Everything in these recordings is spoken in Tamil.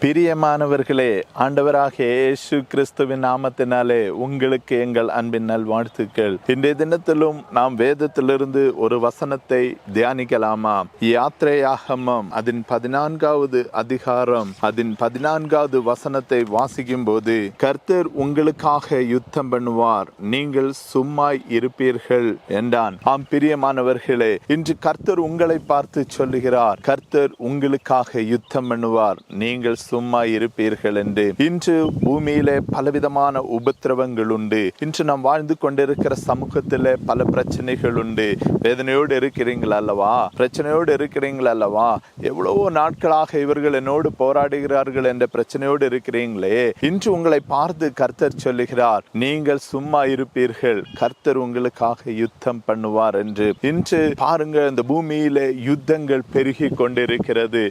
பிரியமானவர்களே, ஆண்டவராக இயேசு கிறிஸ்துவின் நாமத்தினாலே உங்களுக்கு எங்கள் அன்பின் நல்வாழ்த்துக்கள். இன்றைய தினத்திலும் நாம் வேதத்திலிருந்து ஒரு வசனத்தை தியானிக்கலாமா? யாத்திரையாகமம் அதன் 14வது அதிகாரம் அதன் 14வது வசனத்தை வாசிக்கும் போது, கர்த்தர் உங்களுக்காக யுத்தம் பண்ணுவார், நீங்கள் சும்மா இருப்பீர்கள் என்றான். ஆம் பிரியமானவர்களே, இன்று கர்த்தர் உங்களை பார்த்து சொல்லுகிறார், கர்த்தர் உங்களுக்காக யுத்தம் பண்ணுவார், நீங்கள் சும்மா இருப்பீர்கள் என்று. இன்று பூமியிலே பலவிதமான உபத்திரவங்கள் உண்டு. இன்று நாம் வாழ்ந்து கொண்டிருக்கிற சமூகத்திலே பல பிரச்சனைகள் உண்டு. வேதனையோடு இருக்கிறீங்கள் அல்லவா? பிரச்சனையோடு இருக்கிறீங்கள் அல்லவா? எவ்வளவோ நாட்களாக இவர்கள் என்னோடு போராடுகிறார்கள் என்ற பிரச்சனையோடு இருக்கிறீங்களே. இன்று உங்களை பார்த்து கர்த்தர் சொல்லுகிறார், நீங்கள் சும்மா இருப்பீர்கள், கர்த்தர் உங்களுக்காக யுத்தம் பண்ணுவார் என்று. இன்று பாருங்க, இந்த பூமியிலே யுத்தங்கள் பெருகி கொண்டிருக்கிறது.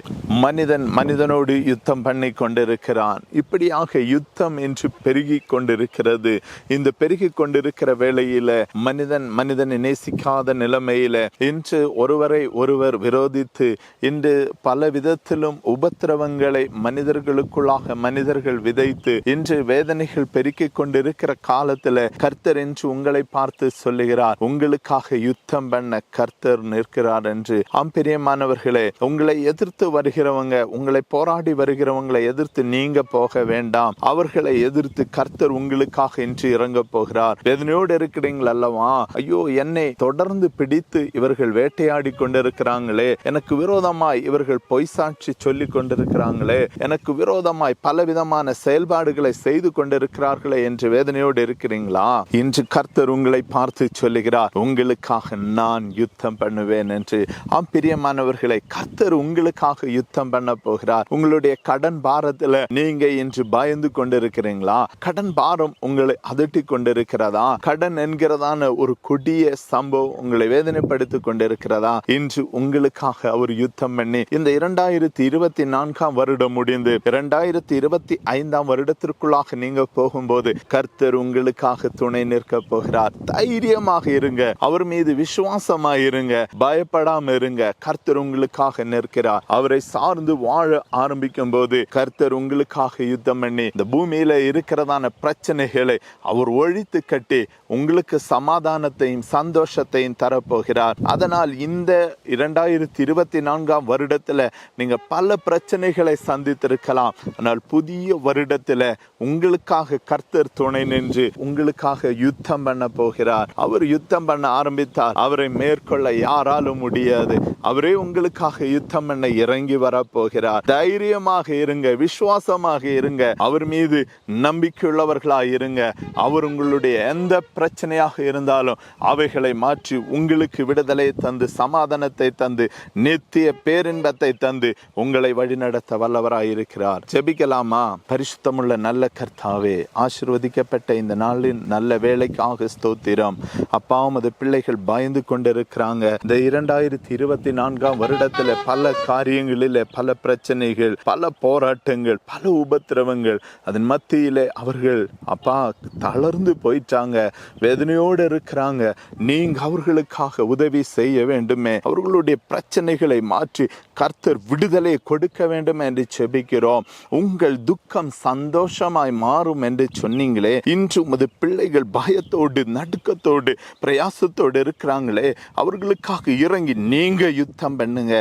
மனிதன் மனிதனோடு யுத்தம் பண்ணி கொண்டிருக்கிறான். இப்படியாக யுத்தம் என்று பெருகி கொண்டிருக்கிறது. இந்த பெருகி கொண்டிருக்கிற வேளையில மனிதனை நேசிக்காத நிலைமையில இன்று ஒருவரை ஒருவர் விரோதித்து இன்று பல விதத்திலும் உபத்திரவங்களை மனிதர்களுக்குள்ளாக மனிதர்கள் விதைத்து இன்று வேதனைகள் பெருக்கிக் கொண்டிருக்கிற காலத்துல கர்த்தர் என்று உங்களை பார்த்து சொல்லுகிறார், உங்களுக்காக யுத்தம் பண்ண கர்த்தர் நிற்கிறார் என்று. ஆம் பிரியமானவர்களே, உங்களை எதிர்த்து வருகிறவங்க, உங்களை போராடி வருகிறவங்களை எதிர்த்து நீங்க போக வேண்டாம். அவர்களை எதிர்த்து கர்த்தர் உங்களுக்காக இன்று இறங்க போகிறார். வேதனையோடு இருக்கிறீங்கள் அல்லவா? ஐயோ, என்னை தொடர்ந்து பிடித்து இவர்கள் வேட்டையாடி கொண்டிருக்கிறாங்களே, எனக்கு விரோதமாய் இவர்கள் பொய் சாட்சி சொல்லி கொண்டிருக்கிறாங்களே, எனக்கு விரோதமாய் பலவிதமான செயல்பாடுகளை செய்து கொண்டிருக்கிறார்களே என்று வேதனையோடு இருக்கிறீங்களா? இன்று கர்த்தர் உங்களை பார்த்து சொல்லுகிறார், உங்களுக்காக நான் யுத்தம் பண்ணுவேன் என்று. ஆம் பிரியமானவர்களை, கர்த்தர் உங்களுக்காக யுத்தம் பண்ண போகிறார். உங்களுடைய கடன் பாரத்துல நீங்க இன்று பயந்து கொண்டிருக்கிறீங்களா? கடன் பாரம் உங்களை அதட்டி கொண்டிருக்கிறதா? கடன் என்கிறதான ஒரு கொடிய சம்பவம் உங்களை வேதனைப்படுத்தி கொண்டிருக்கிறதா? இன்று உங்களுக்காக அவர் யுத்தம் பண்ணி இந்த 2024 வருடம் முடிந்து 2025 வருடத்திற்குள்ளாக நீங்க போகும்போது கர்த்தர் உங்களுக்காக துணை நிற்க போகிறார். தைரியமாக இருங்க, அவர் மீது விசுவாசமா இருங்க, பயப்படாம இருங்க. கர்த்தர் உங்களுக்காக நிற்கிறார். அவரை சார்ந்து வாழ ஆரம்பிக்கும் போது கர்த்தர் உங்களுக்காக யுத்தம் பண்ணி இந்த பூமியில இருக்கிறதான பிரச்சனைகளை அவர் ஒழித்து கட்டி உங்களுக்கு சமாதானத்தையும் சந்தோஷத்தையும் தரப்போகிறார். அதனால் இந்த 2024 வருடத்துல நீங்க பல பிரச்சனைகளை சந்தித்திருக்கலாம். ஆனால் புதிய வருடத்துல உங்களுக்காக கர்த்தர் துணை நின்று உங்களுக்காக யுத்தம் பண்ண போகிறார். அவர் யுத்தம் பண்ண ஆரம்பித்தார், அவரை மேற்கொள்ள யாராலும் முடியாது. அவரே உங்களுக்காக யுத்தம் பண்ண இறங்கி வர போகிறார். தைரியமாக இருங்க, விசுவாசமாக இருங்க, அவர் மீது நம்பிக்கையுள்ளவர்களாக இருங்க. அவர் உங்களுடைய எந்த பிரச்சனையாக இருந்தாலும் அவைகளை மாற்றி உங்களுக்கு விடுதலை தந்து சமாதானத்தை தந்து நித்திய பேரின்பத்தை தந்து உங்களை வழிநடத்த வல்லவராய் இருக்கிறார். ஜெபிக்கலாமா? பரிசுத்தமுள்ள நல்ல கர்த்தாவே, ஆசீர்வதிக்கப்பட்ட இந்த நாளின் நல்ல வேலைக்காக ஸ்தோத்திரம். அப்பாவும் அது பிள்ளைகள் பயந்து கொண்டிருக்கிறாங்க. இந்த 2024 வருடத்துல பல காரியங்களில பல பிரச்சனைகள், பல போராட்டங்கள், பல உபத்திரவங்கள், அதன் மத்தியிலே அவர்கள் அப்பா தளர்ந்து போயிட்டாங்க, வேதனையோடு இருக்கிறாங்க. நீங்க அவர்களுக்காக உதவி செய்ய வேண்டுமே, அவர்களுடைய பிரச்சனைகளை மாற்றி கர்த்தர் விடுதலை கொடுக்க வேண்டும் என்று செபிக்கிறோம். உங்கள் துக்கம் சந்தோஷமாய் மாறும் என்று சொன்னீங்களே, இன்று உமது பிள்ளைகள் பயத்தோடு நடுக்கத்தோடு பிரயாசத்தோடு இருக்கிறாங்களே, அவர்களுக்காக இறங்கி நீங்க யுத்தம் பண்ணுங்க.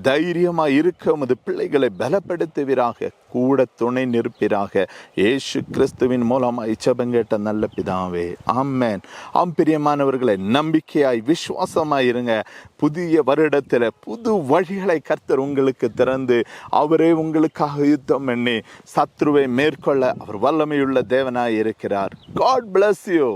தைரியமா இருக்க உமது பிள்ளைகளை பலப்படுத்துவீராக, கூட துணை நிற்பீராக. இயேசு கிறிஸ்துவின் மூலமாய் ஜெபம் கேட்ட நல்ல பிதாவே, ஆமென். ஆம் பிரியமானவர்களை, நம்பிக்கையாய் விசுவாசமாய் இருங்க. புதிய வருடத்துல புது வழிகளை கர்த்தர் உங்களுக்கு திறந்து அவரே உங்களுக்காக யுத்தம் பண்ணி சத்ருவை மேற்கொள்ள அவர் வல்லமையுள்ள தேவனாய் இருக்கிறார். God bless you.